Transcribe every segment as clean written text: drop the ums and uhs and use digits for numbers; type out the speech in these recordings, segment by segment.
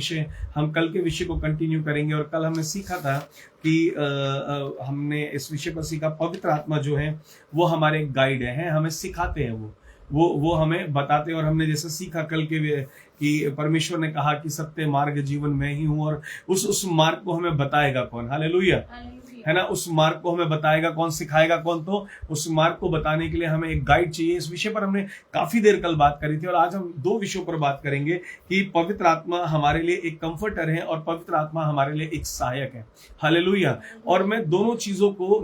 विषय हम कल के विषय को कंटिन्यू करेंगे। और कल हमने सीखा था कि हमने इस विषय पर सीखा, पवित्र आत्मा जो है वो हमारे गाइड है, हमें सिखाते हैं, वो हमें बताते हैं। और हमने जैसे सीखा कल के कि परमेश्वर ने कहा कि सत्य मार्ग जीवन में ही हूं, और उस मार्ग को हमें बताएगा कौन? हालेलुया, है ना। उस मार्ग को हमें बताएगा कौन, सिखाएगा कौन? तो उस मार्ग को बताने के लिए हमें एक गाइड चाहिए। इस विषय पर हमने काफी देर कल बात करी थी, और आज हम दो विषयों पर बात करेंगे कि पवित्र आत्मा हमारे लिए एक कंफर्टर है और पवित्र आत्मा हमारे लिए एक सहायक है। हालेलुया। और मैं दोनों चीजों को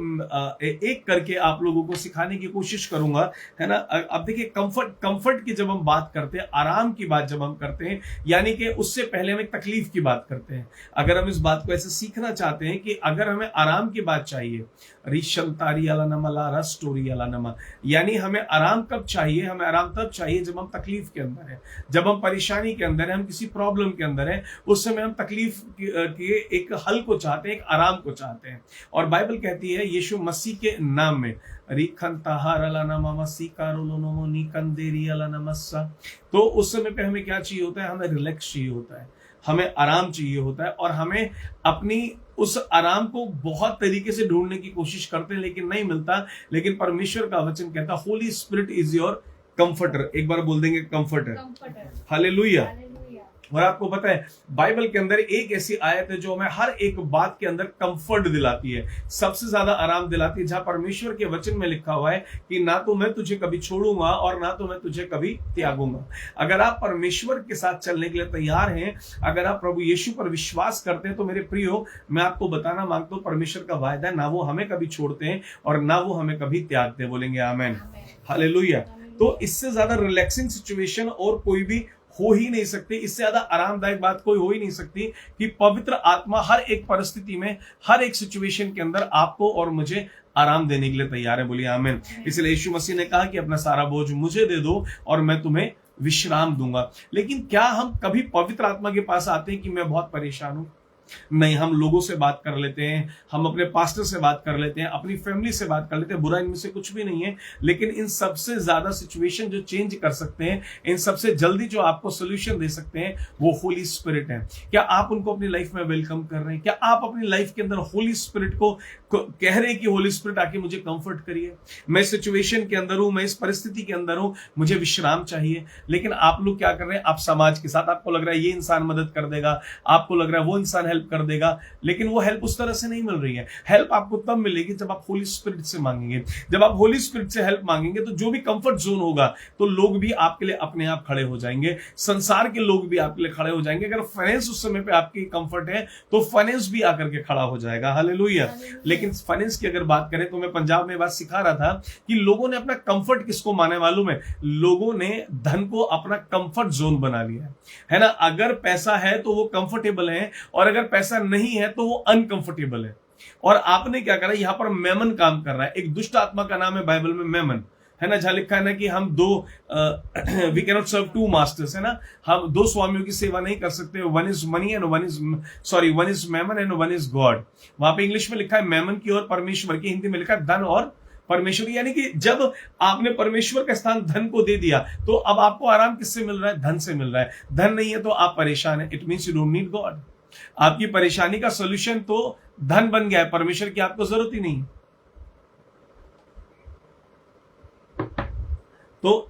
एक करके आप लोगों को सिखाने की कोशिश करूंगा, है ना। अब देखिए, कंफर्ट की जब हम बात करते हैं, आराम की बात जब हम करते हैं, यानी कि उससे पहले हम एक तकलीफ की बात करते हैं। अगर हम इस बात को ऐसे सीखना चाहते हैं कि अगर हमें आराम की बात चाहिए, यानी हमें आराम कब चाहिए? हमें आराम तब चाहिए जब हम तकलीफ के अंदर है, जब हम परेशानी के अंदर है, हम किसी प्रॉब्लम के अंदर है। उस समय हम तकलीफ के एक हल को चाहते हैं, एक आराम को चाहते हैं। और बाइबल कहती है यीशु मसीह के नाम में, तो उस समय पे हमें क्या चाहिए होता है? हमें रिलैक्स चाहिए होता है, हमें आराम चाहिए होता है। और हमें अपनी उस आराम को बहुत तरीके से ढूंढने की कोशिश करते हैं, लेकिन नहीं मिलता। लेकिन परमेश्वर का वचन कहता है Holi Spirit is your comforter. एक बार बोल देंगे, कंफर्टर। हालेलुया। और आपको पता है बाइबल के अंदर एक ऐसी आयत है जो हमें हर एक बात के अंदर कंफर्ट दिलाती है, सबसे ज्यादा आराम दिलाती है, जहां परमेश्वर के वचन में लिखा हुआ है कि ना तो मैं तुझे कभी छोड़ूंगा और ना तो मैं तुझे कभी त्यागूंगा। अगर आप परमेश्वर के साथ चलने के लिए तैयार हैं, अगर आप प्रभु यीशु पर विश्वास करते हैं, तो मेरे प्रियो, मैं आपको बताना मांगता हूं, परमेश्वर का वायदा है, ना वो हमें कभी छोड़ते हैं और ना वो हमें कभी त्यागते। बोलेंगे आमेन, हालेलुया। तो इससे ज्यादा रिलैक्सिंग सिचुएशन और कोई भी हो ही नहीं सकती, इससे ज्यादा आरामदायक बात कोई हो ही नहीं सकती कि पवित्र आत्मा हर एक परिस्थिति में, हर एक सिचुएशन के अंदर आपको और मुझे आराम देने के लिए तैयार है। बोलिए आमीन। इसलिए यीशु मसीह ने कहा कि अपना सारा बोझ मुझे दे दो और मैं तुम्हें विश्राम दूंगा। लेकिन क्या हम कभी पवित्र आत्मा के पास आते हैं कि मैं बहुत परेशान हूं? नहीं, हम लोगों से बात कर लेते हैं, हम अपने पास्टर से बात कर लेते हैं, अपनी फैमिली से बात कर लेते हैं। बुरा इनमें से कुछ भी नहीं है, लेकिन इन सबसे ज्यादा सिचुएशन जो चेंज कर सकते हैं, इन सबसे जल्दी जो आपको सोल्यूशन दे सकते हैं, वो होली स्पिरिट है। क्या आप उनको अपनी लाइफ में वेलकम कर रहे हैं? क्या आप अपनी लाइफ के अंदर होली स्पिरिट को कह रहे हैं कि होली स्पिरिट आके मुझे कंफर्ट करिए, मैं सिचुएशन के अंदर हूं, मैं इस परिस्थिति के अंदर हूं, मुझे विश्राम चाहिए। लेकिन आप लोग क्या कर रहे हैं? आप समाज के साथ, आपको लग रहा है ये इंसान मदद कर देगा, आपको लग रहा है वो इंसान हेल्प कर देगा, लेकिन वो हेल्प उस तरह से नहीं मिल रही है। हेल्प आपको तब मिलेगी जब आप होली स्पिरिट से मांगेंगे। जब आप होली स्पिरिट से हेल्प मांगेंगे, तो जो भी कंफर्ट जोन होगा, तो लोग भी आपके लिए अपने आप खड़े हो जाएंगे, संसार के लोग भी आपके लिए खड़े हो जाएंगे। अगर फाइनेंस उस समय पे आपकी कंफर्ट है, तो फाइनेंस भी आकर के खड़ा हो जाएगा। हालेलुया। लेकिन फाइनेंस की अगर बात करें, तो मैं पंजाब में बात सिखा रहा था कि लोगों ने अपना कंफर्ट किसको माने मालूम है? लोगों ने धन को अपना कंफर्ट जोन बना लिया है ना। अगर पैसा है तो वो कंफर्टेबल है, और अगर पैसा नहीं है तो वो अनकंफर्टेबल है। और आपने क्या करा? यहां पर मेमन काम कर रहा है। एक दुष्ट आत्मा का नाम है बाइबल में मेमन, है ना। जहां लिखा है ना कि हम we can not serve to masters, है ना। हम दो स्वामियों की सेवा नहीं कर सकते। One is money and one is Memon and one is God. वहां पे इंग्लिश में लिखा है मेमन की और परमेश्वर की, हिंदी में लिखा है धन और परमेश्वर। यानी कि जब आपने परमेश्वर का स्थान धन को दे दिया, तो अब आपको आराम किससे मिल रहा है? धन से मिल रहा है। धन नहीं है तो आप परेशान है, it means you don't need God. आपकी परेशानी का सॉल्यूशन तो धन बन गया है, परमेश्वर की आपको जरूरत ही नहीं। तो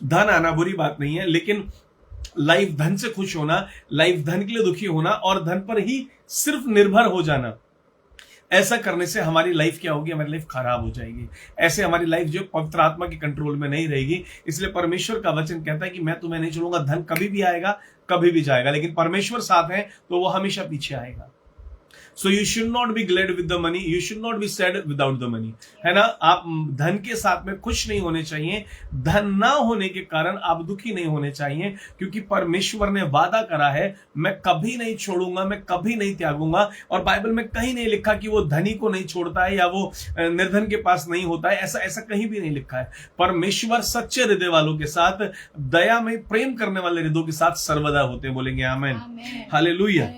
धन आना बुरी बात नहीं है, लेकिन लाइफ धन से खुश होना, लाइफ धन के लिए दुखी होना और धन पर ही सिर्फ निर्भर हो जाना, ऐसा करने से हमारी लाइफ क्या होगी? हमारी लाइफ खराब हो जाएगी। ऐसे हमारी लाइफ जो पवित्र आत्मा के कंट्रोल में नहीं रहेगी। इसलिए परमेश्वर का वचन कहता है कि मैं तुम्हें नहीं छोड़ूंगा। धन कभी भी आएगा, कभी भी जाएगा, लेकिन परमेश्वर साथ है तो वो हमेशा पीछे आएगा। So you should not be glad with the money, you should not be sad without the money, है ना। आप धन के साथ में खुश नहीं होने चाहिए, धन ना होने के कारण आप दुखी नहीं होने चाहिए, क्योंकि परमेश्वर ने वादा करा है, मैं कभी नहीं छोड़ूंगा, मैं कभी नहीं त्यागूंगा। और बाइबल में कहीं नहीं लिखा कि वो धनी को नहीं छोड़ता है या वो निर्धन के पास नहीं होता है, ऐसा कहीं भी नहीं लिखा है। परमेश्वर सच्चे हृदय वालों के साथ, दया में प्रेम करने वाले हृदयों के साथ सर्वदा होते हैं। बोलेंगे आमीन, hallelujah.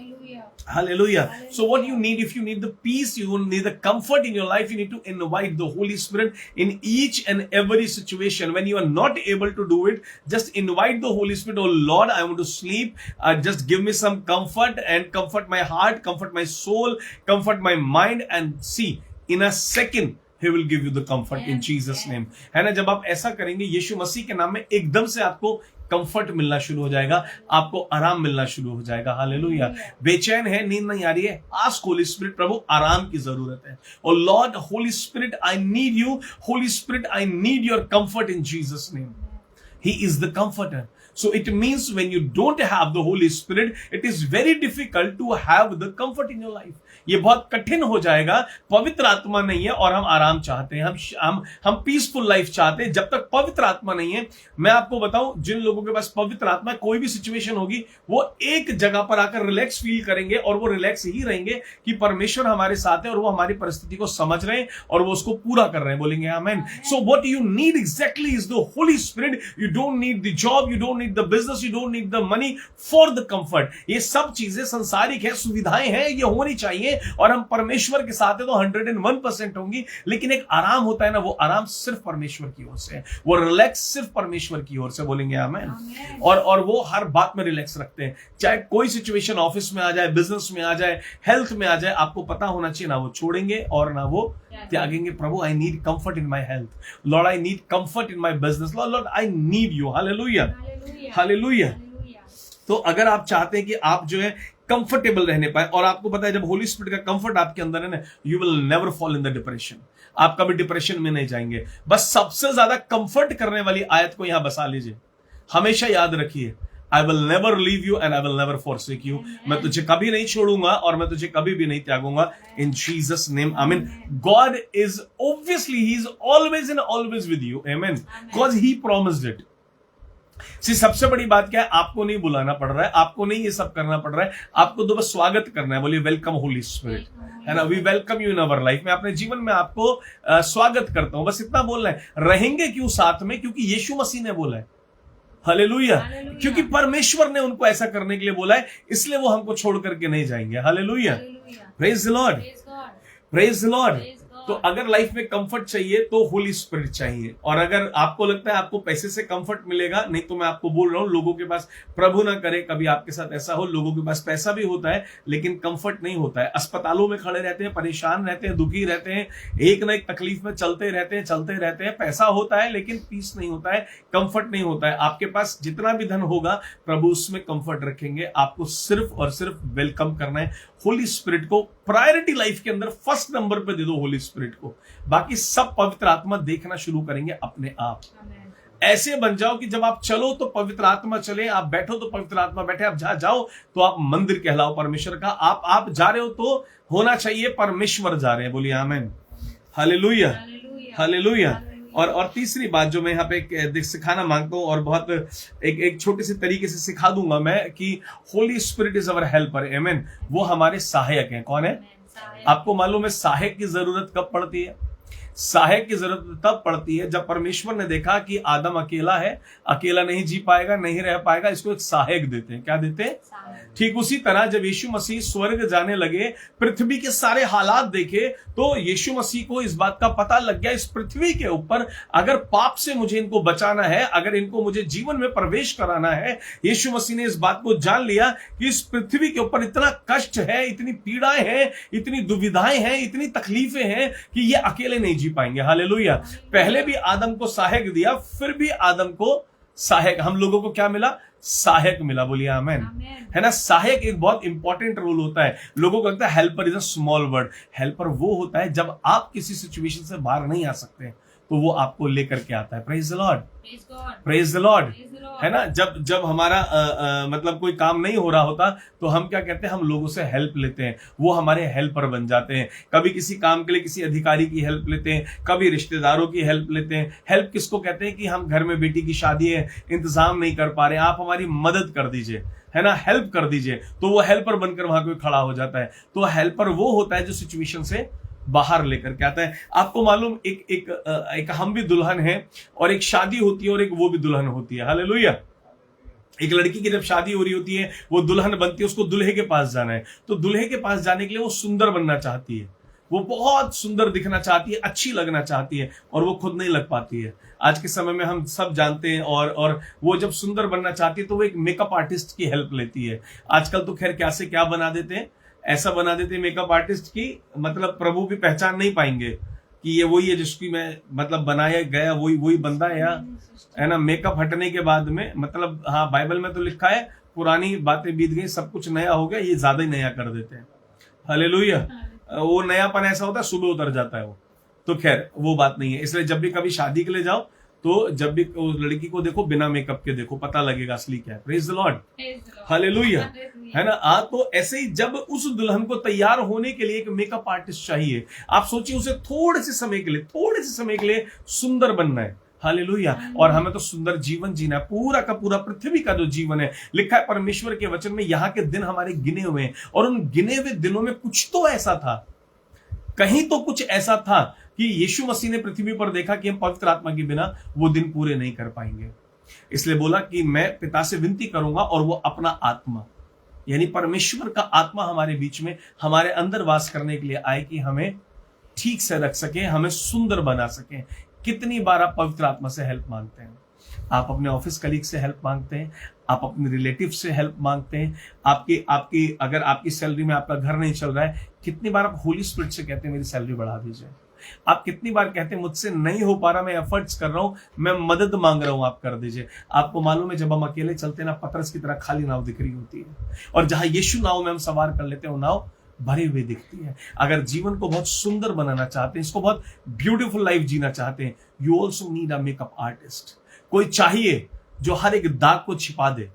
Hallelujah. So what you need, if you need the peace, you need the comfort in your life, you need to invite the Holy Spirit in each and every situation. When you are not able to do it, just invite the Holy Spirit. Oh Lord, I want to sleep. Just give me some comfort and comfort my heart, comfort my soul, comfort my mind, and see, in a second He will give you the comfort in Jesus name. है ना, जब आप ऐसा करेंगे यीशु मसीह के नाम में, एकदम से आपको कंफर्ट मिलना शुरू हो जाएगा, आपको आराम मिलना शुरू हो जाएगा. हालेलुया. बेचैन है, नींद नहीं आ रही है, आस्क होली स्पिरिट, प्रभु आराम की जरूरत है. और Lord Holi spirit, I need you. Holi spirit, I need your comfort in Jesus name. He is the comforter. So it means when you don't have the Holy Spirit, it is very difficult to have the comfort in your life. ये बहुत कठिन हो जाएगा. पवित्र आत्मा नहीं है और हम आराम चाहते हैं, हम पीसफुल लाइफ चाहते हैं. जब तक पवित्र आत्मा नहीं है, मैं आपको बताऊं, जिन लोगों के पास पवित्र आत्मा, कोई भी सिचुएशन होगी, वो एक जगह पर आकर रिलैक्स फील करेंगे और वो रिलैक्स ही रहेंगे कि परमेश्वर हमारे साथ है और वो हमारी परिस्थिति को समझ रहे हैं और वो उसको पूरा कर रहे हैं. बोलेंगे आमेन. So what you need exactly is the Holy Spirit. You don't need the job, you don't need the business, you don't need the money for the comfort. ये सब चीजें संसारिक है, सुविधाएं हैं, ये होनी चाहिए और हम परमेश्वर के साथ है तो 101% होंगी. लेकिन एक आराम होता है ना, वो आराम सिर्फ परमेश्वर की ओर से है, वो रिलैक्स सिर्फ परमेश्वर की ओर से. बोलेंगे आमेन. और वो हर बात में रिलैक्स रखते हैं, चाहे कोई सिचुएशन ऑफिस में आ जाए, बिजनेस में आ जाए, हेल्थ में आ जाए. आपको पता होना चाहिए, ना वो छोड़ेंगे और ना वो त्यागेंगे. प्रभु, I need comfort in my health. Lord, I need comfort in my business. Lord, I need you. Hallelujah, hallelujah. तो अगर आप चाहते हैं कि आप जो है कंफर्टेबल रहने पाए, और आपको पता है जब होली स्पिरिट का कंफर्ट आपके अंदर है ना, you will never fall in the depression. आप कभी डिप्रेशन में नहीं जाएंगे. बस सबसे ज्यादा कंफर्ट करने वाली आयत को यहां बसा लीजिए. हमेशा याद रखिए, I will never leave you and I will never forsake you. मैं तुझे कभी नहीं छोड़ूंगा और मैं तुझे कभी भी नहीं त्यागूंगा. In Jesus name, Amen. God is obviously, He is always and always with you. Amen. Because He promised it. सबसे बड़ी बात क्या है? आपको नहीं बुलाना पड़ रहा है, आपको नहीं ये सब करना पड़ रहा है, आपको तो बस स्वागत करना है. बोलिए वेलकम होली स्पिरिट, है ना. We welcome you in our life. मैं अपने जीवन में आपको स्वागत करता हूं. बस इतना बोलना है. रहेंगे क्यों साथ में? क्योंकि यीशु मसीह ने बोला है. हालेलुया. क्योंकि परमेश्वर ने उनको ऐसा करने के लिए बोला है, इसलिए वो हमको छोड़ करके नहीं जाएंगे. Hallelujah. Praise the Lord, praise the Lord. तो अगर लाइफ में कंफर्ट चाहिए तो होली स्पिरिट चाहिए. और अगर आपको लगता है आपको पैसे से कंफर्ट मिलेगा, नहीं तो मैं आपको बोल रहा हूं, लोगों के पास, प्रभु ना करे कभी आपके साथ ऐसा हो, लोगों के पास पैसा भी होता है लेकिन कंफर्ट नहीं होता है. अस्पतालों में खड़े रहते हैं, परेशान रहते हैं, दुखी रहते हैं, एक ना एक तकलीफ में चलते रहते हैं. पैसा होता है लेकिन पीस नहीं होता है, कंफर्ट नहीं होता है. आपके पास जितना भी धन होगा, प्रभु उसमें कंफर्ट रखेंगे. आपको सिर्फ और सिर्फ वेलकम करना है. होली स्पिरिट को प्रायोरिटी लाइफ के अंदर फर्स्ट नंबर पे दे दो होली स्पिरिट को. बाकी सब पवित्र आत्मा देखना शुरू करेंगे अपने आप. ऐसे बन जाओ कि जब आप चलो तो पवित्र आत्मा चले, आप बैठो तो पवित्र आत्मा बैठे, आप जहां जाओ तो आप मंदिर कहलाओ परमेश्वर का. आप जा रहे हो तो होना चाहिए परमेश्वर जा रहे हैं. बोलिए आमेन. Hallelujah, hallelujah. और तीसरी बात जो मैं यहाँ पे सिखाना मांगता हूँ, और बहुत एक छोटे से तरीके से सिखा दूंगा मैं, कि Holy Spirit is our helper. Amen. वो हमारे सहायक हैं. कौन है? आपको मालूम है सहायक की जरूरत कब पड़ती है? सहायक की जरूरत तब पड़ती है जब परमेश्वर ने देखा कि आदम अकेला है, अकेला नहीं जी पाएगा, नहीं रह पाएगा, इसको एक सहायक देते हैं. क्या देते हैं? ठीक उसी तरह जब यीशु मसीह स्वर्ग जाने लगे, पृथ्वी के सारे हालात देखे, तो यीशु मसीह को इस बात का पता लग गया, इस पृथ्वी के ऊपर अगर पाप से मुझे इनको बचाना है, अगर इनको मुझे जीवन में प्रवेश कराना है, यीशु मसीह ने इस बात को जान लिया कि इस पृथ्वी के ऊपर इतना कष्ट है, इतनी पीड़ाएं हैं, इतनी दुविधाएं हैं, इतनी तकलीफें हैं कि ये अकेले नहीं जी पाएंगे. हालेलुया. पहले भी आदम को सहायक दिया, फिर भी आदम को सहायक, हम लोगों को क्या मिला? सहायक मिला. बोलिए आमेन. है ना. सहायक एक बहुत इंपॉर्टेंट रोल होता है. लोगों को लगता है helper is a small word. Helper वो होता है जब आप किसी सिचुएशन से बाहर नहीं आ सकते तो वो आपको लेकर के आता है. Praise the Lord, praise the Lord. है ना. जब हमारा मतलब कोई काम नहीं हो रहा होता तो हम क्या कहते हैं? हम लोगों से हेल्प लेते हैं, वो हमारे हेल्पर बन जाते हैं. कभी किसी काम के लिए किसी अधिकारी की हेल्प लेते हैं, कभी रिश्तेदारों की हेल्प लेते हैं. हेल्प किसको कहते हैं? कि हम घर में बेटी की शादी है, इंतजाम नहीं कर पा रहे, आप हमारी मदद कर दीजिए, है ना, हेल्प कर दीजिए. तो वो हेल्पर बनकर वहां कोई खड़ा हो जाता है. तो हेल्पर वो होता है जो सिचुएशन से बाहर लेकर के आता है. आपको मालूम, एक हम भी दुल्हन है और एक शादी होती है और एक वो भी दुल्हन होती है. हालेलुया. एक लड़की की जब शादी हो रही होती है, वो दुल्हन बनती है, उसको दूल्हे के पास जाना है, तो दूल्हे के पास जाने के लिए वो सुंदर बनना चाहती है, वो बहुत सुंदर दिखना चाहती है, अच्छी लगना चाहती है, और वो खुद नहीं लग पाती है। आज के समय में हम सब जानते हैं, और वो जब सुंदर बनना चाहती है तो वो एक मेकअप आर्टिस्ट की हेल्प लेती है। आजकल तो खैर क्या से क्या बना देते हैं, ऐसा बना देते हैं मेकअप आर्टिस्ट की, मतलब प्रभु भी पहचान नहीं पाएंगे कि ये वही है जिसकी मैं मतलब बनाया गया वही बंदा है ना। मेकअप हटने के बाद में मतलब, हाँ बाइबल में तो लिखा है पुरानी बातें बीत गई, सब कुछ नया हो गया, ये ज्यादा ही नया कर देते हैं। हालेलुया। वो नयापन ऐसा होता है सुबह उतर जाता है वो, तो खैर वो बात नहीं है। इसलिए जब भी कभी शादी के लिए जाओ तो जब भी उस लड़की को देखो बिना मेकअप के देखो, पता लगेगा असली क्या है। प्रेज द लॉर्ड, हालेलुया, है ना। तो ऐसे ही जब उस दुल्हन को तैयार होने के लिए एक मेकअप आर्टिस्ट चाहिए, आप सोचिए उसे थोड़े से समय के लिए सुंदर बनना है। हालेलुया। और हमें तो सुंदर जीवन जीना है, पूरा का पूरा पृथ्वी का जो जीवन है, लिखा है परमेश्वर के वचन में, यहाँ के दिन हमारे गिने हुए हैं, और उन गिने हुए दिनों में कुछ तो ऐसा था, कहीं तो कुछ ऐसा था कि यीशु मसीह ने पृथ्वी पर देखा कि हम पवित्र आत्मा के बिना वो दिन पूरे नहीं कर पाएंगे। इसलिए बोला कि मैं पिता से विनती करूंगा और वो अपना आत्मा, यानी परमेश्वर का आत्मा हमारे बीच में, हमारे अंदर वास करने के लिए आए, कि हमें ठीक से रख सके, हमें सुंदर बना सके। कितनी बार आप पवित्र आत्मा से हेल्प मांगते हैं? आप अपने ऑफिस कलीग से हेल्प मांगते हैं, आप अपने रिलेटिव से हेल्प मांगते हैं, आपकी अगर आपकी सैलरी में आपका घर नहीं चल रहा है, कितनी बार आप होली स्पिरिट से कहते हैं मेरी सैलरी बढ़ा दीजिए? आप कितनी बार कहते हैं मुझसे नहीं हो पा रहा, मैं एफर्ट्स कर रहा हूं, मैं मदद मांग रहा हूं, आप कर दीजिए? आपको मालूम है जब हम अकेले चलते हैं ना, पतरस की तरह खाली नाव दिख रही होती है, और जहां यीशु नाव में हम सवार कर लेते हैं वो नाव भरी हुई दिखती है। अगर जीवन को बहुत सुंदर बनाना चाहते हैं, इसको बहुत ब्यूटीफुल लाइफ जीना चाहते हैं, you also need a makeup artist. कोई चाहिए जो हर एक दाग को छिपा दे,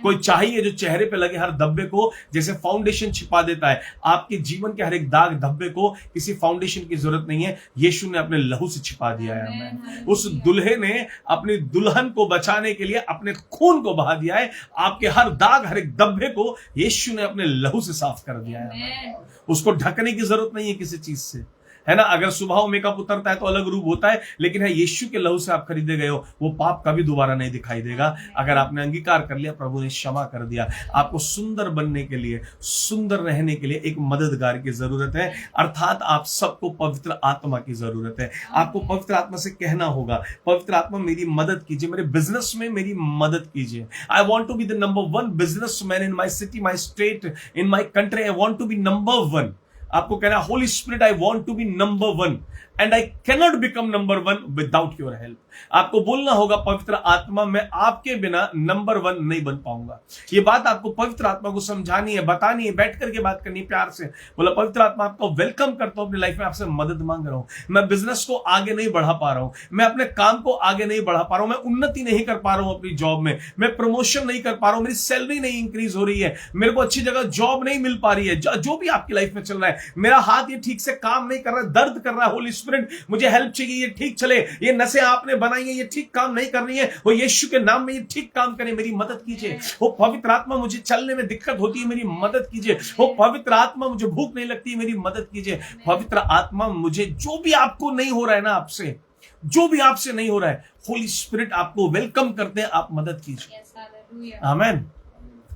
कोई चाहिए जो चेहरे पे लगे हर धब्बे को जैसे फाउंडेशन छिपा देता है। आपके जीवन के हर एक दाग धब्बे को किसी फाउंडेशन की जरूरत नहीं है, यीशु ने अपने लहू से छिपा दिया है हमें। उस दुल्हे ने अपनी दुल्हन को बचाने के लिए अपने खून को बहा दिया है। आपके हर दाग हर एक धब्बे को यीशु ने अपने लहू से साफ कर दिया है। उसको ढकने की जरूरत नहीं है किसी चीज से, है ना। अगर सुबह मेकअप उतरता है तो अलग रूप होता है, लेकिन है यीशु के लहू से आप खरीदे गए हो, वो पाप कभी दोबारा नहीं दिखाई देगा। अगर आपने अंगीकार कर लिया, प्रभु ने क्षमा कर दिया। आपको सुंदर बनने के लिए, सुंदर रहने के लिए एक मददगार की जरूरत है, अर्थात आप सबको पवित्र आत्मा की जरूरत है। आपको पवित्र आत्मा से कहना होगा, पवित्र आत्मा मेरी मदद कीजिए, मेरे बिजनेस में मेरी मदद कीजिए। I want to be the number 1 business man in my city, my state, in my country. I want to be number 1। आपको कहना है Holi spirit I want to be number 1 and I cannot become number 1 without your help. आपको बोलना होगा पवित्र आत्मा, मैं आपके बिना नंबर 1 नहीं बन पाऊंगा। ये बात आपको पवित्र आत्मा को समझानी है, बतानी है, बैठ करके बात करनी है प्यार से। बोला पवित्र आत्मा आपको वेलकम करता हूं अपनी लाइफ में, आपसे मदद मांग रहा हूं। मैं बिजनेस को आगे नहीं बढ़ा पा रहा हूं, मैं अपने काम को आगे नहीं बढ़ा पा रहा हूं, मैं उन्नति नहीं कर पा रहा हूं अपनी जॉब में, मैं प्रमोशन नहीं कर पा रहा हूं, मेरी सैलरी नहीं इंक्रीज हो रही है, मेरे को अच्छी जगह जॉब नहीं मिल पा रही है। जो भी आपकी लाइफ में चल रहा है, मेरा हाथ ये ठीक से काम नहीं कर रहा, दर्द कर रहा है, होली स्पिरिट मुझे हेल्प चाहिए, ये ठीक चले। ये नसें आपने बनाई है, ये ठीक काम नहीं कर रही है, वो यीशु के नाम में ये ठीक काम करे, मेरी मदद कीजिए। वो पवित्र आत्मा मुझे चलने में दिक्कत होती है, मेरी मदद कीजिए। वो पवित्र आत्मा मुझे भूख नहीं लगती, मेरी मदद कीजिए। पवित्र आत्मा मुझे जो भी आपको नहीं हो रहा है ना, आपसे जो भी आपसे नहीं हो रहा है, होली स्पिरिट आपको वेलकम करते हैं, आप मदद कीजिए। आमेन,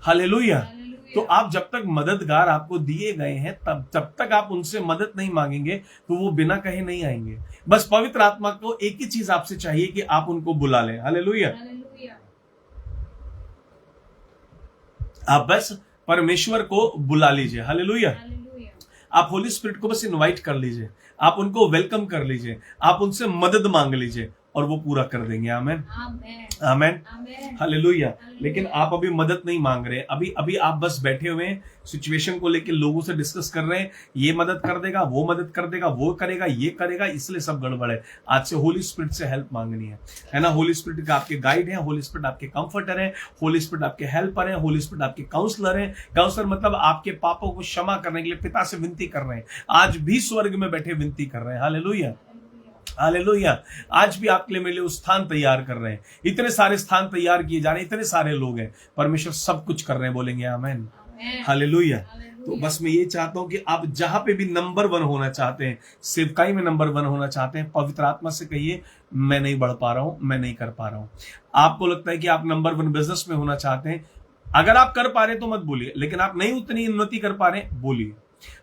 हालेलुया। तो आप जब तक मददगार आपको दिए गए हैं, जब तक आप उनसे मदद नहीं मांगेंगे तो वो बिना कहे नहीं आएंगे। बस पवित्र आत्मा को एक ही चीज आपसे चाहिए कि आप उनको बुला लें। हालेलुया। आप बस परमेश्वर को बुला लीजिए। हालेलुया। आप होली स्पिरिट को बस इनवाइट कर लीजिए, आप उनको वेलकम कर लीजिए, आप उनसे मदद मांग लीजिए और वो पूरा कर देंगे। आमेन, आमेन, हालेलुया। लेकिन आप अभी मदद नहीं मांग रहे, अभी आप बस बैठे हुए हैं, सिचुएशन को लेकर लोगों से डिस्कस कर रहे हैं, ये मदद कर देगा, वो मदद कर देगा, वो करेगा, ये करेगा, इसलिए सब गड़बड़ है। आज से होली स्पिरिट से हेल्प मांगनी है ना। होली स्पिरिट का आपके गाइड है, होली स्पिरिट आपके कंफर्टर है, होली स्पिरिट आपके हेल्पर है, होली स्पिरिट आपके काउंसलर है। काउंसलर मतलब आपके पापों को क्षमा करने के लिए पिता से विनती कर रहे हैं, आज भी स्वर्ग में बैठे विनती कर रहे हैं। Hallelujah, hallelujah. आज भी आपके लिए मेरे लिए स्थान तैयार कर रहे हैं, इतने सारे स्थान तैयार किए जा रहे हैं, इतने सारे लोग हैं, परमेश्वर सब कुछ कर रहे हैं। बोलेंगे आमेन, हालेलुया। तो बस मैं ये चाहता हूं कि आप जहां पे भी नंबर 1 होना चाहते हैं, सेवकाई में नंबर 1 होना चाहते हैं, पवित्र आत्मा से कहिए मैं नहीं बढ़ पा रहा हूं, मैं नहीं कर पा रहा हूं। आपको लगता है कि आप नंबर 1 बिजनेस में होना चाहते हैं, अगर आप कर पा रहे तो मत बोलिए, लेकिन आप नहीं उतनी उन्नति कर पा रहे बोलिए।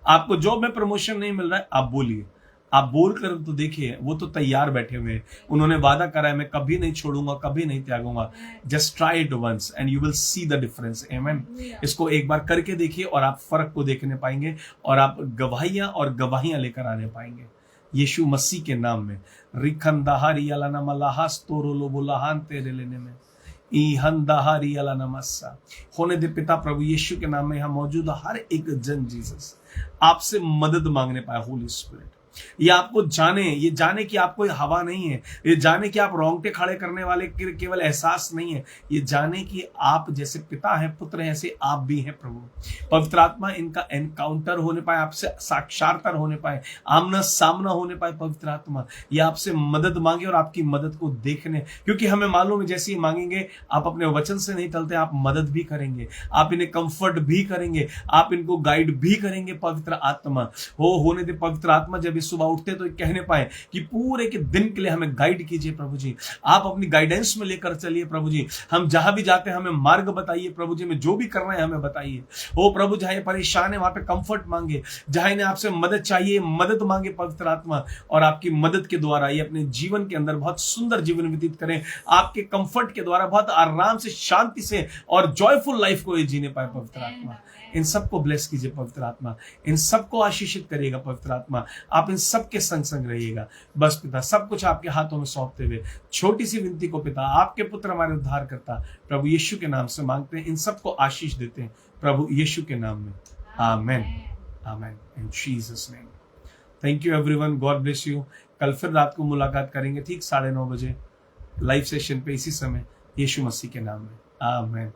आपको जॉब में प्रमोशन नहीं मिल रहा है, आप बोलिए। आप बोल कर तो देखिए, वो तो तैयार बैठे हुए हैं, उन्होंने वादा करा है मैं कभी नहीं छोड़ूंगा, कभी नहीं त्यागूंगा। Just try it once and you will see the difference. Amen. इसको एक बार करके देखिए और आप फर्क को देखने पाएंगे और आप गवाहियां और गवाहियां लेकर आने पाएंगे यीशु मसीह के नाम में। रिखन दहारी अलाना मलाहास तोरोलो बोलाहान तेरे लेने में ईहंदाहारी अला नमस्सा होने दे पिता प्रभु यीशु के नाम में यहां मौजूद हर एक जन जीसस आपसे मदद मांगने पाए। होली स्पिरिट ये आपको जाने, ये जाने कि आप कोई हवा नहीं है, ये जाने कि आप रोंगटे खड़े करने वाले केवल एहसास नहीं है, ये जाने कि आप जैसे पिता है, पुत्र है, ऐसे आप भी हैं प्रभु। पवित्र आत्मा इनका एनकाउंटर होने पाए, आपसे साक्षात्कार होने पाए, आमना सामना होने पाए। पवित्र आत्मा ये आपसे मदद मांगे और आपकी मदद को देखने, क्योंकि हमें मालूम है जैसे ही मांगेंगे आप अपने वचन से नहीं टलते, आप मदद भी करेंगे, आप इन्हें कंफर्ट भी करेंगे, आप इनको गाइड भी करेंगे। पवित्र आत्मा होने दे पवित्र आत्मा जब सुबह उठते तो कहने पाए कि पूरे के दिन के लिए हमें गाइड कीजिए प्रभु जी, आप अपनी गाइडेंस में लेकर चलिए प्रभु जी, हम जहां भी जाते हैं हमें मार्ग बताइए प्रभु जी, में जो भी करना है हमें बताइए। ओ प्रभु जहां परेशान है वहां पे कंफर्ट मांगे, जहां इन्हें आपसे मदद चाहिए मदद मांगे पवित्र आत्मा, और आपकी मदद के द्वारा ये अपने जीवन के अंदर बहुत सुंदर जीवन व्यतीत करें, आपके कंफर्ट के द्वारा बहुत आराम से, शांति से और जॉयफुल लाइफ को ये जीने पाए। पवित्र आत्मा इन सबको ब्लेस कीजिए, पवित्र आत्मा इन सबको आशीषित करिएगा। पवित्र आत्मा आप इन सबके संग संग रहिएगा। बस पिता सब कुछ आपके हाथों में सौंपते हुए छोटी सी विनती को पिता आपके पुत्र हमारे उद्धार करता प्रभु यीशु के नाम से मांगते हैं, इन सबको आशीष देते हैं प्रभु यीशु के नाम में। Amen amen in Jesus name. Thank you everyone, God bless you. कल फिर रात को मुलाकात करेंगे ठीक 9:30 बजे लाइव सेशन पे इसी समय, यीशु मसीह के नाम में। आमेन।